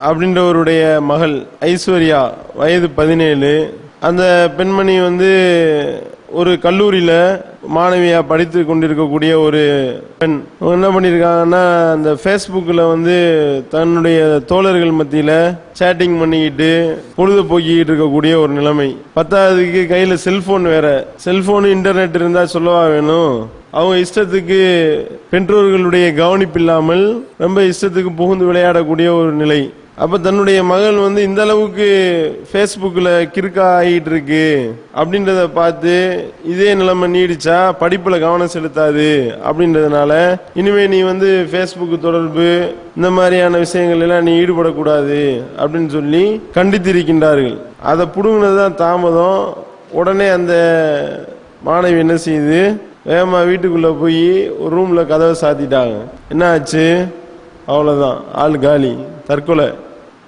அப்படின்றவருடைய மகள் ஐஸ்வர்யா, வயது 17. அந்த பெண்மணி ஒரு கல்லூரியில மாணவியா படித்து கொண்டிருக்கக்கூடிய ஒரு பெண். என்ன பண்ணிருக்காங்கன்னா, அந்த ஃபேஸ்புக்ல தன்னுடைய தோழர்கள் மத்தியில சேட்டிங் பண்ணிக்கிட்டு பொழுதுபோக்கிட்டு இருக்கக்கூடிய ஒரு நிலைமை. பத்தாவதுக்கு கையில செல்போன் வேற. செல்போன் இன்டர்நெட் இருந்தா சொல்லவா வேணும். அவங்க இஷ்டத்துக்கு பெற்றோர்களுடைய கவனிப்பு இல்லாமல் ரொம்ப இஷ்டத்துக்கு புகுந்து விளையாடக்கூடிய ஒரு நிலை. அப்ப தன்னுடைய மகள் இந்த அளவுக்கு ஃபேஸ்புக்ல கிறுக்கா ஆகிட்டு இருக்கு அப்படின்றத பார்த்து, இதே நிலைமை நீடிச்சா படிப்புல கவனம் செலுத்தாது அப்படின்றதுனால இனிமே நீ ஃபேஸ்புக் தொடர்பு இந்த மாதிரியான விஷயங்கள் எல்லாம் நீ ஈடுபடக்கூடாது அப்படின்னு சொல்லி கண்டித்திருக்கின்றார்கள். அதை புடுங்கினதுதான் தாமதம். உடனே அந்த மாணவி என்ன செய்யுது, வேகமா வீட்டுக்குள்ள போய் ஒரு ரூம்ல கதவை சாத்திட்டாங்க. என்ன ஆச்சு? அவ்வளவுதான், ஆள் காலி.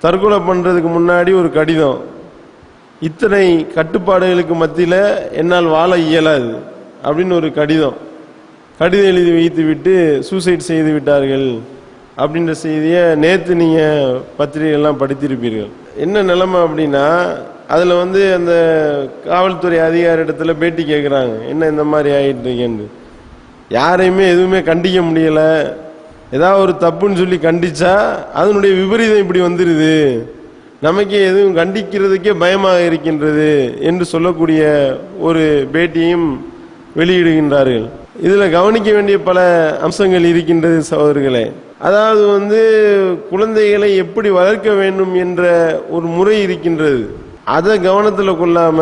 தற்கொலை பண்றதுக்கு முன்னாடி ஒரு கடிதம். இத்தனை கட்டுப்பாடுகளுக்கு மத்தியில என்னால் வாழ இயலாது அப்படின்னு ஒரு கடிதம் எழுதி வைத்து விட்டு சூசைட் செய்து விட்டார்கள் அப்படின்ற செய்தியை நேத்து நீங்க பத்திரிகை எல்லாம் படித்திருப்பீர்கள். என்ன நிலைமை அப்படின்னா, அதுல அந்த காவல்துறை அதிகாரிடத்துல பேட்டி கேட்கிறாங்க, என்ன இந்த மாதிரி ஆயிட்டு இருக்கேன்னு. யாரையுமே எதுவுமே கண்டிக்க முடியல. ஏதாவது ஒரு தப்புன்னு சொல்லி கண்டிச்சா அதனுடைய விபரீதம் இப்படி வந்துருது, நமக்கே எதுவும் கண்டிக்கிறதுக்கே பயமாக இருக்கின்றது என்று சொல்லக்கூடிய ஒரு பேட்டியும் வெளியிடுகின்றார்கள். இதுல கவனிக்க வேண்டிய பல அம்சங்கள் இருக்கின்றது சகோதரர்களே. அதாவது குழந்தைகளை எப்படி வளர்க்க வேண்டும் என்ற ஒரு முறை இருக்கின்றது. அதை கவனத்தில் கொள்ளாம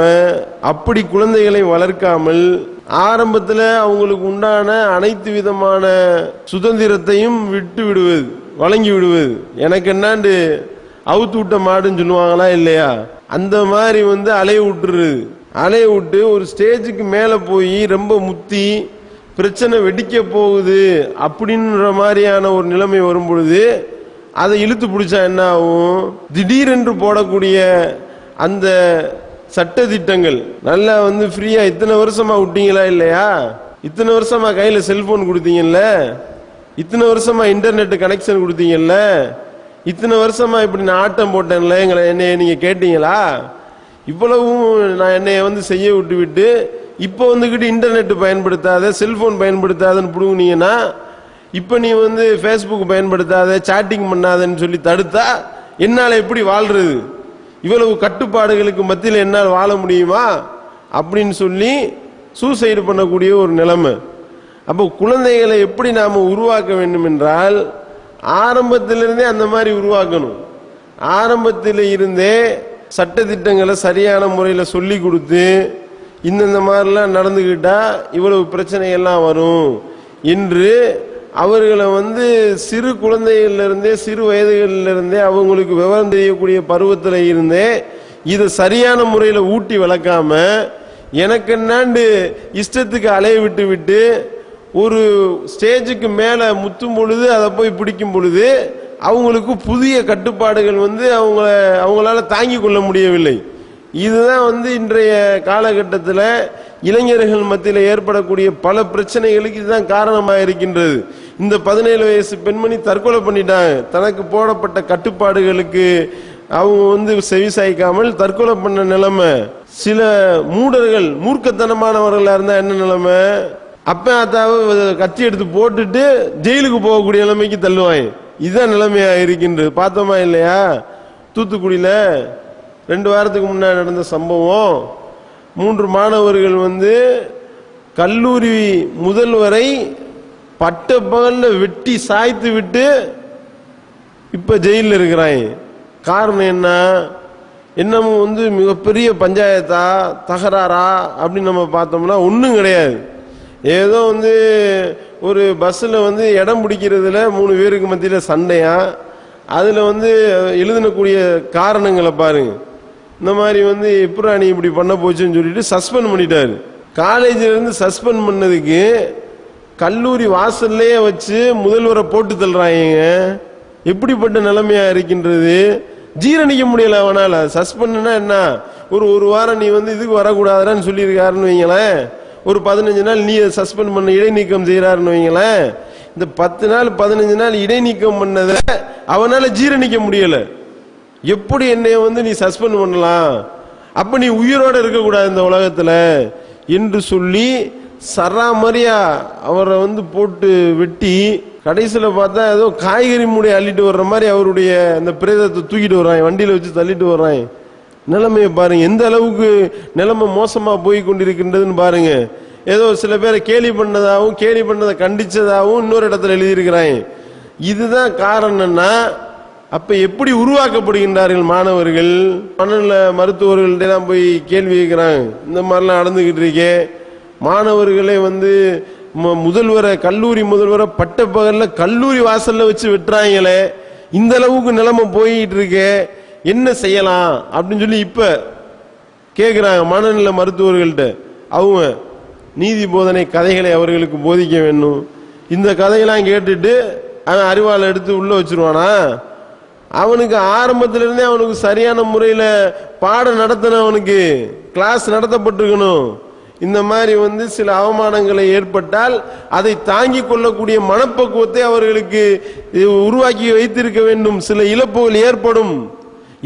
அப்படி குழந்தைகளை வளர்க்காமல் ஆரம்பத்தில் அவங்களுக்கு உண்டான அனைத்து விதமான சுதந்திரத்தையும் விட்டு விடுவது, வழங்கி விடுவது. எனக்கு என்னாண்டு அவுத்து விட்ட மாடுன்னு சொல்லுவாங்களா இல்லையா, அந்த மாதிரி அலைய விட்டு ஒரு ஸ்டேஜுக்கு மேல போய் ரொம்ப முத்தி பிரச்சனை வெடிக்க போகுது அப்படின்ற மாதிரியான ஒரு நிலைமை வரும் பொழுது அதை இழுத்து பிடிச்சா என்ன ஆகும்? திடீரென்று போடக்கூடிய அந்த சட்ட திட்டங்கள் நல்லா ஃப்ரீயா இத்தனை வருஷமா விட்டீங்களா இல்லையா, இத்தனை வருஷமா கையில செல்போன் கொடுத்தீங்கல்ல, இத்தனை வருஷமா இன்டர்நெட் கனெக்ஷன் கொடுத்தீங்கல்ல, இத்தனை வருஷமா இப்படி நான் ஆட்டம் போட்டேன்ல, என்னைய நீங்க கேட்டீங்களா? இவ்வளவும் நான் என்னைய செய்ய விட்டு இப்ப இன்டர்நெட் பயன்படுத்தாத, செல்போன் பயன்படுத்தாதன்னு புடுங்கினீங்கன்னா, இப்ப நீ ஃபேஸ்புக் பயன்படுத்தாத, சாட்டிங் பண்ணாதன்னு சொல்லி தடுத்தா என்னால எப்படி வாழ்றது? இவ்வளவு கட்டுப்பாடுகளுக்கு மத்தியில் என்னால் வாழ முடியுமா அப்படின்னு சொல்லி சூசைடு பண்ணக்கூடிய ஒரு நிலைமை. அப்போ குழந்தைகளை எப்படி நாம உருவாக்க வேண்டும் என்றால், ஆரம்பத்திலிருந்தே அந்த மாதிரி உருவாக்கணும். ஆரம்பத்தில் இருந்தே சட்ட திட்டங்களை சரியான முறையில் சொல்லி கொடுத்து, இந்த மாதிரிலாம் நடந்துகிட்டா இவ்வளவு பிரச்சனைகள்லாம் வரும் என்று அவர்களை சிறு குழந்தைகளிலிருந்தே, சிறு வயதுகளிலிருந்தே, அவங்களுக்கு விவரம் தெரியக்கூடிய பருவத்தில் இருந்தே இதை சரியான முறையில் ஊட்டி வளர்க்காம எனக்கு என்னாண்டு இஷ்டத்துக்கு அலைய விட்டு ஒரு ஸ்டேஜுக்கு மேல முத்தும் பொழுது அதை போய் பிடிக்கும் பொழுது அவங்களுக்கு புதிய கட்டுப்பாடுகள் அவங்களால தாங்கிக் கொள்ள முடியவில்லை. இதுதான் இன்றைய காலகட்டத்தில் இளைஞர்கள் மத்தியில் ஏற்படக்கூடிய பல பிரச்சனைகளுக்கு இதுதான் காரணமாக இருக்கின்றது. இந்த 17 வயசு பெண்மணி தற்கொலை பண்ணிட்டாங்க. தனக்கு போடப்பட்ட கட்டுப்பாடுகளுக்கு அவங்க செவிசாய்க்காமல் தற்கொலை பண்ண நிலைமை. சில மூடர்கள், மூர்க்கத்தனமானவர்களா இருந்தா என்ன நிலைமை, அப்ப அத்தாவது கத்தி எடுத்து போட்டுட்டு ஜெயிலுக்கு போகக்கூடிய நிலைமைக்கு தள்ளுவாங்க. இதுதான் நிலைமையா இருக்கின்றது. பார்த்தோமா இல்லையா? தூத்துக்குடியில 2 வாரத்துக்கு முன்னாடி நடந்த சம்பவம். 3 மாணவர்கள் கல்லூரி முதல்வரை பட்ட பகல்ல வெட்டி சாய்த்து விட்டு இப்ப ஜெயிலில் இருக்கிறாங்க. காரணம் என்ன? என்னமும் மிகப்பெரிய பஞ்சாயத்தா, தகராறா அப்படின்னு நம்ம பார்த்தோம்னா ஒன்றும் கிடையாது. ஏதோ ஒரு பஸ்ல இடம் பிடிக்கிறதுல 3 பேருக்கு மத்தியில சண்டையா, அதுல எழுதக்கூடிய காரணங்களை பாருங்க. இந்த மாதிரி எப்படா நீ இப்படி பண்ண போச்சுன்னு சொல்லிட்டு சஸ்பெண்ட் பண்ணிட்டாரு. காலேஜில இருந்து சஸ்பெண்ட் பண்ணதுக்கு கல்லூரி வாசல்லையே வச்சு முதல்வரை போட்டு தள்ளுறாங்க. எப்படிப்பட்ட நிலைமையா இருக்கின்றது? ஜீரணிக்க முடியல அவனால. சஸ்பெண்ட்னா என்ன, ஒரு வாரம் நீ இதுக்கு வரக்கூடாதுன்னு சொல்லியிருக்காருன்னு வைங்களேன், ஒரு 15 நாள் நீ சஸ்பெண்ட் பண்ண இடைநீக்கம் செய்யறாருன்னு வைங்களேன், இந்த 10 நாள் 15 நாள் இடைநீக்கம் பண்ணத அவனால ஜீரணிக்க முடியல. எப்படி என்னைய வந்து நீ சஸ்பெண்ட் பண்ணலாம், அப்ப நீ உயிரோட இருக்கக்கூடாது இந்த உலகத்துல என்று சொல்லி சராமரியா அவரை வந்து போட்டு வெட்டி கடைசியில பார்த்தா ஏதோ காய்கறி மூடை அள்ளிட்டு வர்ற மாதிரி அவருடைய அந்த பிரேதத்தை தூக்கிட்டு வர்றான், வண்டியில வச்சு தள்ளிட்டு வர்றான். நிலைமையை பாருங்க, எந்த அளவுக்கு நிலைமை மோசமா போய் கொண்டிருக்கின்றதுன்னு பாருங்க. ஏதோ சில பேரை கேலி பண்ணதாகவும் கேலி பண்ணதை கண்டிச்சதாகவும் இன்னொரு இடத்துல எழுதியிருக்கிறாங்க. இதுதான் காரணம்னா அப்ப எப்படி உருவாக்கப்படுகின்றார்கள் மாணவர்கள்? மனநல மருத்துவர்கள்ட்ட போய் கேள்வி கேட்கிறாங்க, இந்த மாதிரிலாம் நடந்துகிட்டு இருக்கே, மாணவர்களை வந்து முதல்வரை கல்லூரி முதல்வரை பட்ட பகல்ல கல்லூரி வாசல்ல வச்சு வெட்டுறாங்களே, இந்த அளவுக்கு நிலைமை போயிட்டு இருக்கே, என்ன செய்யலாம் அப்படின்னு சொல்லி இப்ப கேட்கிறாங்க மனநல மருத்துவர்கள்ட்ட. அவங்க நீதி போதனை கதைகளை அவர்களுக்கு போதிக்க வேண்டும். இந்த கதையெல்லாம் கேட்டுட்டு அவன் அறிவாளை எடுத்து உள்ள வச்சிருவானா? அவனுக்கு ஆரம்பத்திலிருந்தே அவனுக்கு சரியான முறையில் பாடம் நடத்தணும், அவனுக்கு கிளாஸ் நடத்தப்பட்டிருக்கணும். இந்த மாதிரி வந்து சில அவமானங்களை ஏற்பட்டால் அதை தாங்கிக் கொள்ளக்கூடிய மனப்பக்குவத்தை அவர்களுக்கு உருவாக்கி வைத்திருக்க வேண்டும். சில இழப்புகள் ஏற்படும்,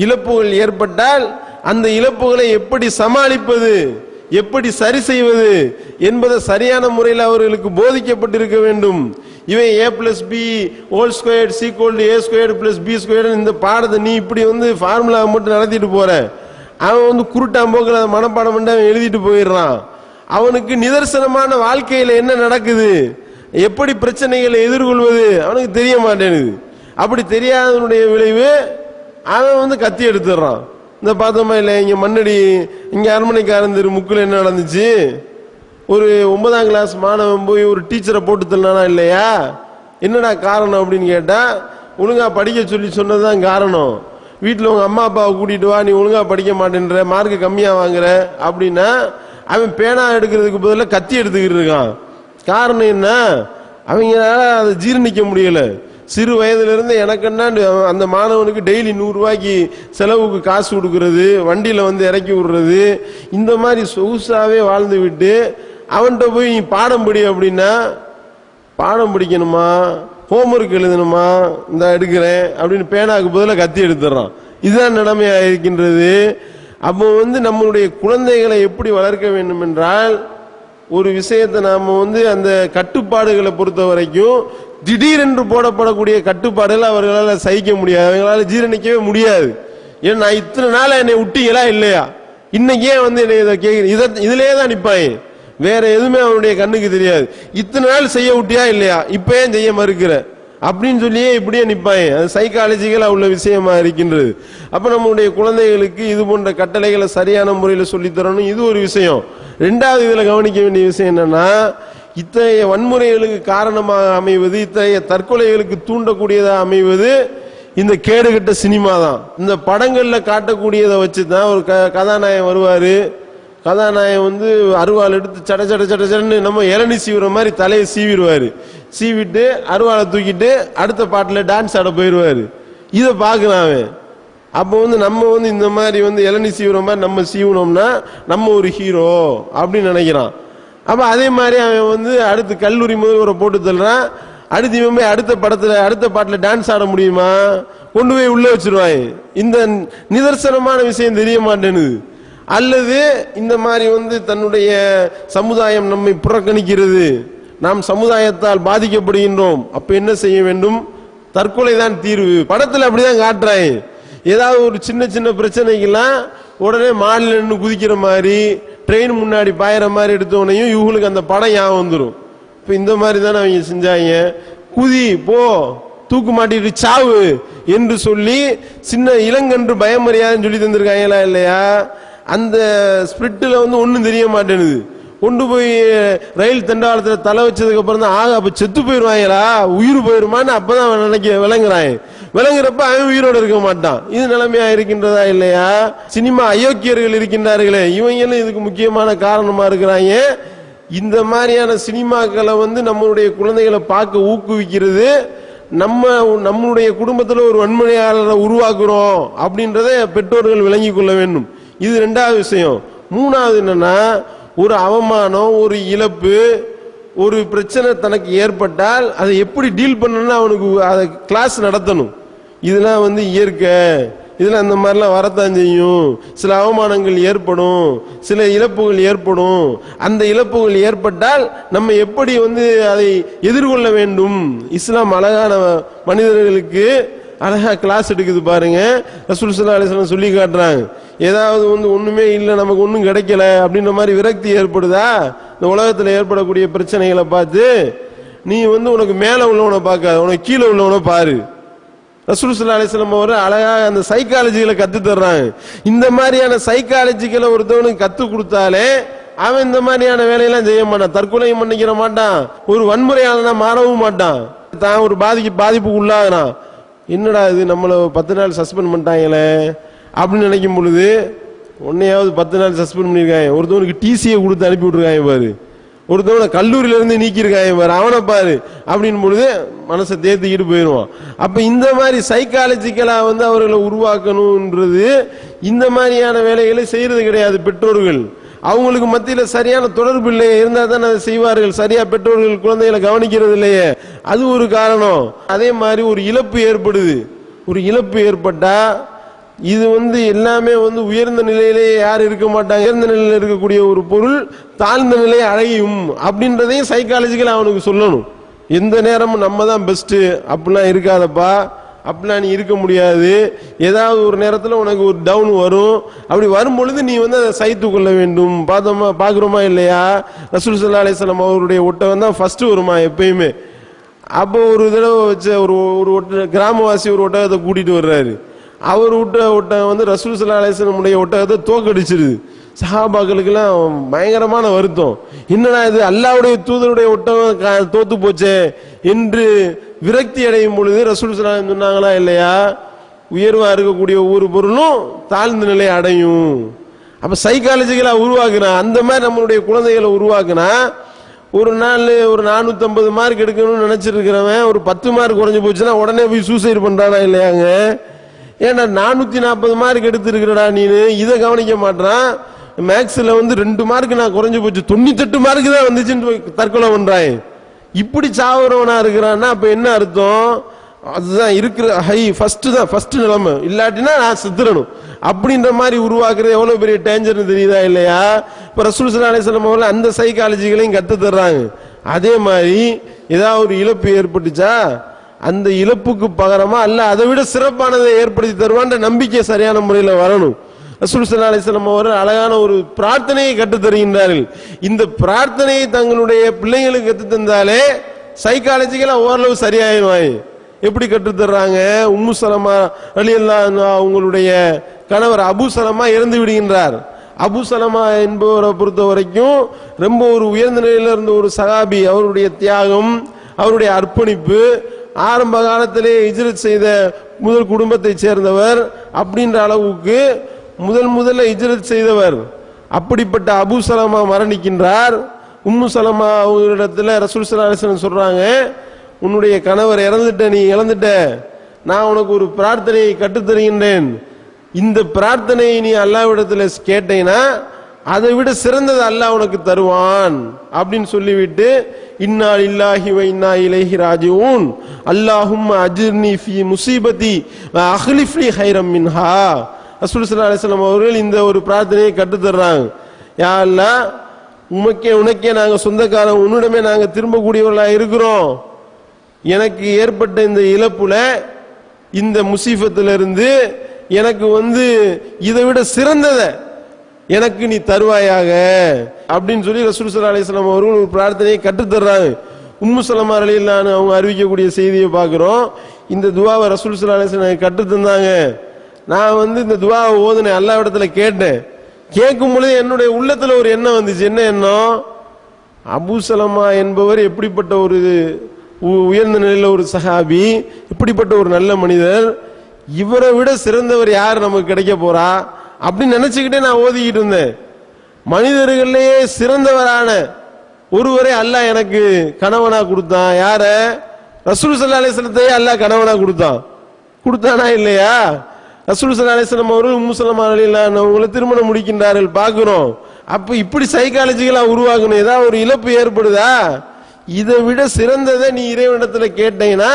இழப்புகள் ஏற்பட்டால் அந்த இழப்புகளை எப்படி சமாளிப்பது, எப்படி சரி செய்வது என்பதை சரியான முறையில் அவர்களுக்கு போதிக்கப்பட்டிருக்க வேண்டும். இவன் a+b² இந்த பாடத்தை நீ இப்படி வந்து ஃபார்முலா மட்டும் நடத்திட்டு போற, அவன் வந்து குருட்டாம்போக்கில் அதை மனப்பாடம் பண்ணி அவன் எழுதிட்டு போயிடுறான். அவனுக்கு நிதர்சனமான வாழ்க்கையில என்ன நடக்குது, எப்படி பிரச்சனைகளை எதிர்கொள்வது அவனுக்கு தெரிய மாட்டேங்குது. அப்படி தெரியாதவனுடைய விளைவு அவன் வந்து கத்தி எடுத்துடுறான். இந்த பார்த்தோமா இல்லை, இங்க மண்ணடி இங்க அரண்மனைக்காரன் தெரு முக்கில் என்ன நடந்துச்சு, ஒரு 9ஆம் கிளாஸ் மாணவன் போய் ஒரு டீச்சரை போட்டு தள்ளினானா இல்லையா? என்னடா காரணம் அப்படின்னு கேட்டா, ஒழுங்கா படிக்க சொல்லி சொன்னதுதான் காரணம். வீட்டில் உங்க அம்மா அப்பாவை கூட்டிட்டு வா, நீ ஒழுங்கா படிக்க மாட்டேன்ற, மார்க்கு கம்மியா வாங்குற அப்படின்னா அவன் பேனா எடுக்கிறதுக்கு பதிலாக கத்தி எடுத்துக்கிட்டு இருக்கான். காரணம் என்ன? அவங்களால அதை ஜீரணிக்க முடியல. சிறு வயதிலிருந்து எனக்குன்னா அந்த மாணவனுக்கு டெய்லி 100 ரூபாய்க்கு செலவுக்கு காசு கொடுக்கறது, வண்டியில வந்து இறக்கி விடுறது, இந்த மாதிரி சொகுசாவே வாழ்ந்து விட்டு அவன்கிட்ட போய் நீ பாடம் படி அப்படின்னா, பாடம் படிக்கணுமா, ஹோம்ஒர்க் எழுதணுமா, இந்த எடுக்கிறேன் அப்படின்னு பேனாக்கு பதிலாக கத்தி எடுத்துடுறான். இதுதான் நிலைமையா இருக்கின்றது. அப்போ வந்து நம்மளுடைய குழந்தைகளை எப்படி வளர்க்க வேண்டும் என்றால், ஒரு விஷயத்தை நாம வந்து அந்த கட்டுப்பாடுகளை பொறுத்த வரைக்கும் திடீரென்று போடப்படக்கூடிய கட்டுப்பாடுகள் அவர்களால் சகிக்க முடியாது, அவங்களால ஜீரணிக்கவே முடியாது. ஏன்னா நான் இத்தனை நாள் என்னை விட்டீங்களா இல்லையா, இன்னைக்கே வந்து என்னை இதை கேட்க இதுலயே தான் நிப்பாங்க, வேற எதுவுமே அவனுடைய கண்ணுக்கு தெரியாது. இத்தனை நாள் செய்ய விட்டியா இல்லையா, இப்ப ஏன் செய்ய மறுக்கிற அப்படின்னு சொல்லியே இப்படியே நிப்பாங்க. அது சைக்காலஜிக்கலா உள்ள விஷயமா இருக்கின்றது. அப்ப நம்மளுடைய குழந்தைகளுக்கு இது போன்ற கட்டளைகளை சரியான முறையில் சொல்லித்தரணும், இது ஒரு விஷயம். ரெண்டாவது இதுல கவனிக்க வேண்டிய விஷயம் என்னன்னா, இத்தகைய வன்முறைகளுக்கு காரணமாக அமைவது, இத்தகைய தற்கொலைகளுக்கு தூண்டக்கூடியதாக அமைவது இந்த கேடுகட்ட சினிமா தான். இந்த படங்கள்ல காட்டக்கூடியதை வச்சுதான் ஒரு கதாநாயகன் வருவாரு, கதாநாயகன் வந்து அருவாள் எடுத்து சட சட சட சடன்னு நம்ம இளநி சீவுற மாதிரி தலையை சீவிடுவாரு, சீவிட்டு அருவாளை தூக்கிட்டு அடுத்த பாட்டில் டான்ஸ் ஆட போயிடுவாரு. இதை பார்க்கலாம். அப்போ வந்து நம்ம வந்து இந்த மாதிரி வந்து இளநி சீவுற மாதிரி நம்ம சீவனோம்னா நம்ம ஒரு ஹீரோ அப்படின்னு நினைக்கிறான். அப்ப அதே மாதிரி அவன் வந்து அடுத்து கல்லூரி முதல்வரை போட்டு தள்ளுறான், அடுத்து இவன் போய் அடுத்த படத்துல அடுத்த பாட்டுல டான்ஸ் ஆட முடியுமா, கொண்டு போய் உள்ள வச்சிருவாங்க. இந்த நிதர்சனமான விஷயம் தெரிய மாட்டேனுது. அல்லது இந்த மாதிரி வந்து தன்னுடைய சமுதாயம் நம்மை புறக்கணிக்கிறது, நாம் சமுதாயத்தால் பாதிக்கப்படுகின்றோம், அப்ப என்ன செய்ய வேண்டும், தற்கொலை தான் தீர்வு. படத்துல அப்படிதான் காட்டுறாங்க. ஏதாவது ஒரு சின்ன சின்ன பிரச்சனைக்கெல்லாம் உடனே மாநில குதிக்கிற மாதிரி, ட்ரெயின் முன்னாடி பாயிற மாதிரி எடுத்தோனையும் இவங்களுக்கு அந்த படம் ஞாபகம் வந்துடும். இப்ப இந்த மாதிரி தானே அவங்க செஞ்சாங்க. குதி போ, தூக்கு மாட்டிட்டு சாவு என்று சொல்லி சின்ன இளங்கன்று பயமறியாதுன்னு சொல்லி தந்திருக்காங்களா இல்லையா? அந்த ஸ்பிரிட்ல வந்து ஒன்னும் தெரிய மாட்டேனுது. கொண்டு போய் ரயில் தண்டவாளத்துல தலை வச்சதுக்கு அப்புறம் தான் ஆக அப்ப செத்து போயிருவாங்களா, உயிர் போயிருமான்னு அப்பதான் அவன் நினைக்க விளங்குறான். விளங்குறப்ப அவன் உயிரோடு இருக்க மாட்டான். இது நிலைமையா இருக்கின்றதா இல்லையா? சினிமா அயோக்கியர்கள் இருக்கின்றார்களே, இவங்களும் இதுக்கு முக்கியமான காரணமா இருக்கிறாங்க. இந்த மாதிரியான சினிமாக்களை வந்து நம்மளுடைய குழந்தைகளை பார்க்க ஊக்குவிக்கிறது, நம்மளுடைய குடும்பத்தில் ஒரு வன்முறையாளரை உருவாக்குறோம் அப்படின்றத பெற்றோர்கள் விளங்கி கொள்ள வேண்டும். இது ரெண்டாவது விஷயம். மூணாவது என்னன்னா, ஒரு அவமானம், ஒரு இழப்பு, ஒரு பிரச்சனை தனக்கு ஏற்பட்டால் அதை எப்படி டீல் பண்ணணும்னு அவனுக்கு அதை கிளாஸ் நடத்தணும். இதெல்லாம் வந்து இயற்கை, இதுல அந்த மாதிரிலாம் வரத்தான் செய்யும். சில அவமானங்கள் ஏற்படும், சில இழப்புகள் ஏற்படும். அந்த இழப்புகள் ஏற்பட்டால் நம்ம எப்படி அதை எதிர்கொள்ள வேண்டும். இஸ்லாம் அழகான மனிதர்களுக்கு அழகா கிளாஸ் எடுக்குது பாருங்க. ரசூல் ஸல்லல்லாஹு அலைஹி வஸல்லம் சொல்லி காட்டுறாங்க. ஏதாவது ஒண்ணுமே இல்லை, நமக்கு ஒன்றும் கிடைக்கல அப்படின்ற மாதிரி விரக்தி ஏற்படுதா, இந்த உலகத்தில் ஏற்படக்கூடிய பிரச்சனைகளை பார்த்து நீ உனக்கு மேல உள்ளவனை பார்க்காத, உனக்கு கீழே உள்ளவனை பாரு. ரசூல் ஸல்லல்லாஹு அலைஹி வஸல்லம் அவர் அழகாக அந்த சைக்காலஜிகளை கத்து தர்றாங்க. இந்த மாதிரியான சைக்காலஜிகளை ஒருத்தவனுக்கு கத்து கொடுத்தாலே அவன் இந்த மாதிரியான வேலையெல்லாம் செய்ய மாட்டான், தற்கொலையும் பண்ணிக்கிற மாட்டான், ஒரு வன்முறையாளனா மாறவும் மாட்டான். தான் ஒரு பாதிப்புக்கு உள்ளாகிறான். என்னடா இது நம்மளை 10 நாள் சஸ்பெண்ட் பண்ணிட்டாங்களே அப்படின்னு நினைக்கும் பொழுது, உன்னையாவது 10 நாள் சஸ்பெண்ட் பண்ணியிருக்காங்க, ஒருத்தவனுக்கு டிசியை கொடுத்து அனுப்பி விட்டுருக்காங்க பாரு, ஒருத்தவனை கல்லூரியில இருந்து நீக்கியிருக்காங்க பாரு, அவனை பாரு அப்படின்னு பொழுது மனசை தேர்த்திக்கிட்டு போயிடுவான். அப்ப இந்த மாதிரி சைக்காலஜிக்கலா அவர்களை உருவாக்கணும்ன்றது இந்த மாதிரியான வேலைகளை செய்யறது கிடையாது பெற்றோர்கள். அவங்களுக்கு மத்தியில சரியான தொடர்பு இல்லையே, இருந்தா தான் அதை செய்வார்கள். சரியா பெற்றோர்கள் குழந்தைகளை கவனிக்கிறது இல்லையே, அது ஒரு காரணம். அதே மாதிரி ஒரு இழப்பு ஏற்படுது. ஒரு இழப்பு ஏற்பட்டா இது எல்லாமே உயர்ந்த நிலையிலே யாரும் இருக்க மாட்டாங்க. உயர்ந்த நிலையில் இருக்கக்கூடிய ஒரு பொருள் தாழ்ந்த நிலையை அடையும் அப்படின்றதையும் சைக்காலஜிக்கலா அவனுக்கு சொல்லணும். எந்த நேரமும் நம்ம தான் பெஸ்ட் அப்படிலாம் இருக்காதப்பா, அப்படிலாம் நீ இருக்க முடியாது. ஏதாவது ஒரு நேரத்தில் உனக்கு ஒரு டவுன் வரும். அப்படி வரும் பொழுது நீ அதை சகித்து கொள்ள வேண்டும். பார்க்குறோமா இல்லையா? ரசூல் ஸல்லல்லாஹு அலைஹி வஸல்லம் அவருடைய ஒட்டகம் தான் ஃபர்ஸ்ட் வருமா எப்பயுமே. அப்போ ஒரு தடவை வச்ச ஒரு கிராமவாசி ஒரு ஒட்டகத்தை கூட்டிட்டு வர்றாரு. அவர் விட்ட ஒட்டகம் ரசூல் ஸல்லல்லாஹு அலைஹி வஸல்லம் உடைய ஒட்டகத்தை தோக்கடிச்சிருது. சஹாபாக்களுக்கெல்லாம் பயங்கரமான வருத்தம். என்னடா இது, அல்லாஹ்வுடைய தூதருடைய ஒட்டகம் தோத்து போச்சே என்று விரக்தி அடையும் பொழுது ரசூல் ஸல்லல்லாஹு அலைஹி வஸல்லம் சொன்னாங்களா இல்லையா, உயர்வா இருக்கக்கூடிய ஒவ்வொரு பொருளும் தாழ்ந்த நிலை அடையும். அப்ப சைக்காலஜிக்கலா உருவாக்குனா, அந்த மாதிரி நம்மளுடைய குழந்தைகளை உருவாக்குனா, ஒரு நாள் ஒரு 450 மார்க் எடுக்கணும்னு நினைச்சிட்டு இருக்கிறவன் ஒரு 10 மார்க் குறைஞ்சு போச்சுன்னா உடனே போய் சூசைட் பண்றானா இல்லையாங்க? ஏன்னா 440 மார்க் எடுத்து இருக்கிறடா நீனு, இதை கவனிக்க மாட்டான். மேக்ஸ்ல 2 மார்க் நான் குறைஞ்சு போச்சு, 98 மார்க் தான் வந்துச்சுன்னு தற்கொலை பண்றான். இப்படி சாவரவனா இருக்கிறான்னா அப்ப என்ன அர்த்தம்? அதுதான் இருக்கிற ஹை ஃபர்ஸ்ட் நிலைமை, இல்லாட்டினா நான் செத்துறணும் அப்படின்ற மாதிரி உருவாக்குறது எவ்வளவு பெரிய டேஞ்சர்னு தெரியுதா இல்லையா? இப்ப ரசூல் ஸல்லல்லாஹு அலைஹி வஸல்லம் அவர்கள் அந்த சைக்காலஜிகளையும் கத்து தர்றாங்க. அதே மாதிரி ஏதாவது ஒரு இழப்பு ஏற்பட்டுச்சா அந்த இழப்புக்கு பகரமா அல்ல அதை விட சிறப்பானதை ஏற்படுத்தி தருவான்ற நம்பிக்கை சரியான முறையில் வரணும். ரசூல் ஸல்லல்லாஹு அலைஹி வஸல்லம் அவர்கள் அழகான ஒரு பிரார்த்தனையை கற்றுத் தருகின்றார்கள். இந்த பிரார்த்தனையை தங்களுடைய பிள்ளைகளுக்கு கற்று தந்தாலே சைக்காலஜிக்கலா ஓரளவு சரியாயிருவாங்க. எப்படி கற்றுத் தர்றாங்க? உம்மு சலமா ரலியல்லாஹு அன்ஹா அவங்களுடைய கணவர் அபு சலமா இறந்து விடுகின்றார். அபு சலமா என்பவரை பொறுத்த வரைக்கும் ரொம்ப ஒரு உயர்ந்த நிலையில இருந்த ஒரு சஹாபி. அவருடைய தியாகம், அவருடைய அர்ப்பணிப்பு, ஆரம்ப காலத்திலே ஹிஜ்ரத் செய்த முதல் குடும்பத்தை சேர்ந்தவர் அப்படின்ற அளவுக்கு முதல்ல ஹிஜ்ரத் செய்தவர். அப்படிப்பட்ட அபு சலமா மரணிக்கின்றார். உம்மு சலமா அவங்களிடத்துல ரசூல் ஸல்லல்லாஹு அலைஹி வஸல்லம் சொல்றாங்க, உன்னுடைய கணவர் நீ இழந்துட்ட, நான் உனக்கு ஒரு பிரார்த்தனையை கற்றுத் தருகின்றேன். இந்த பிரார்த்தனையை நீ அல்லாஹ்விடத்துல கேட்டேனா அதை விட சிறந்தது அல்லாஹ் உனக்கு தருவான் அப்படின்னு சொல்லிவிட்டு, இன்னா லில்லாஹி வ இன்னா இலைஹி ராஜிஊன் அல்லாஹும்ம அஜிர்னி ஃபீ முஸீபதி வ அக்லிஃப் லி ஹைரம் மின்ஹா. ரசூல் ஸல்லல்லாஹு அலைஹி வஸல்லம் அவர்கள் இந்த ஒரு பிரார்த்தனையை கற்றுத் தர்றாங்க. யா அல்லாஹ், உனக்கே நாங்க சொந்தக்காரன், உன்னிடமே நாங்க திரும்பக்கூடியவர்களா இருக்கிறோம். எனக்கு ஏற்பட்ட இந்த இழப்புல, இந்த முசீபத்திலிருந்து எனக்கு இதை விட சிறந்ததை எனக்கு நீ தருவாயாக அப்படின்னு சொல்லி ரசூல் ஸல்லல்லாஹு அலைஹி வஸல்லம் அவர்கள் ஒரு பிரார்த்தனையை கற்றுத் தர்றாங்க. உம்மு சலமா ரலியல்லாஹு அன்ஹா அவங்க அறிவிக்கக்கூடிய செய்தியை பார்க்கிறோம். இந்த துஆவை ரசூல் ஸல்லல்லாஹு அலைஹி வஸல்லம் கற்றுத் தந்தாங்க. நான் இந்த துஆவை ஓதுனேன், அல்லாஹ்விடத்துல கேட்டேன். கேட்கும் பொழுது என்னுடைய உள்ளத்துல ஒரு எண்ணம் வந்துச்சு. என்ன எண்ணம்? அபு சலமா என்பவர் எப்படிப்பட்ட ஒரு உயர்ந்த நிலையில ஒரு சஹாபி, இப்படிப்பட்ட ஒரு நல்ல மனிதர், இவரை விட சிறந்தவர் யார் நமக்கு கிடைக்க போறா அப்படின்னு நினைச்சுக்கிட்டே நான் ஓதிக்கிட்டு இருந்தேன். மனிதர்களையே சிறந்தவரான ஒருவரை அல்லாஹ் எனக்கு கணவனா கொடுத்தான். யார? ரசூல் ஸல்லல்லாஹு அலைஹி வஸல்லத்தையே அல்லாஹ் கணவனா கொடுத்தானா இல்லையா? ரசூல் ஸல்லல்லாஹு அலைஹி வஸல்லம் அவர்கள் உம்மு சலமா ரலியல்லாஹு அன்ஹா அவங்களை திருமணம் முடிக்கின்றார்கள், பார்க்கிறோம். அப்ப இப்படி சைக்காலஜிக்கலா உருவாக்கணும். ஏதாவது ஒரு இழப்பு ஏற்படுதா, இதை விட சிறந்ததை நீ இறைவனிடத்துல கேட்டீங்கன்னா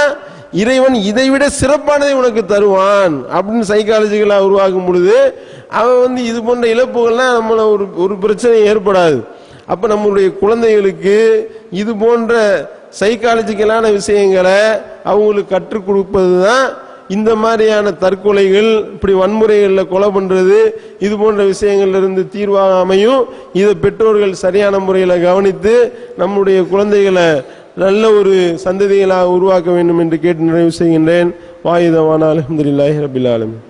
இறைவன் இதைவிட சிறப்பானதை உனக்கு தருவான் அப்படின்னு சைக்காலஜிக்கலா உருவாக்கும் பொழுது அவன் இது போன்ற இழப்புகள்லாம் நம்மள ஒரு பிரச்சனை ஏற்படாது. அப்ப நம்மளுடைய குழந்தைகளுக்கு இது போன்ற சைக்காலஜிக்கலான விஷயங்களை அவங்களுக்கு கற்றுக் கொடுப்பதுதான் இந்த மாதிரியான தற்கொலைகள், இப்படி வன்முறைகளில் கொலை பண்றது, இது போன்ற விஷயங்கள்ல இருந்து தீர்வாக அமையும். இதை பெற்றோர்கள் சரியான முறையில் கவனித்து நம்முடைய குழந்தைகளை நல்ல ஒரு சந்ததிகளாக உருவாக்க வேண்டும் என்று கேட்டு நிறைவு செய்கின்றேன். வாயுதவான அல்ஹம்துலில்லாஹி ரப்பில் ஆலமீன்.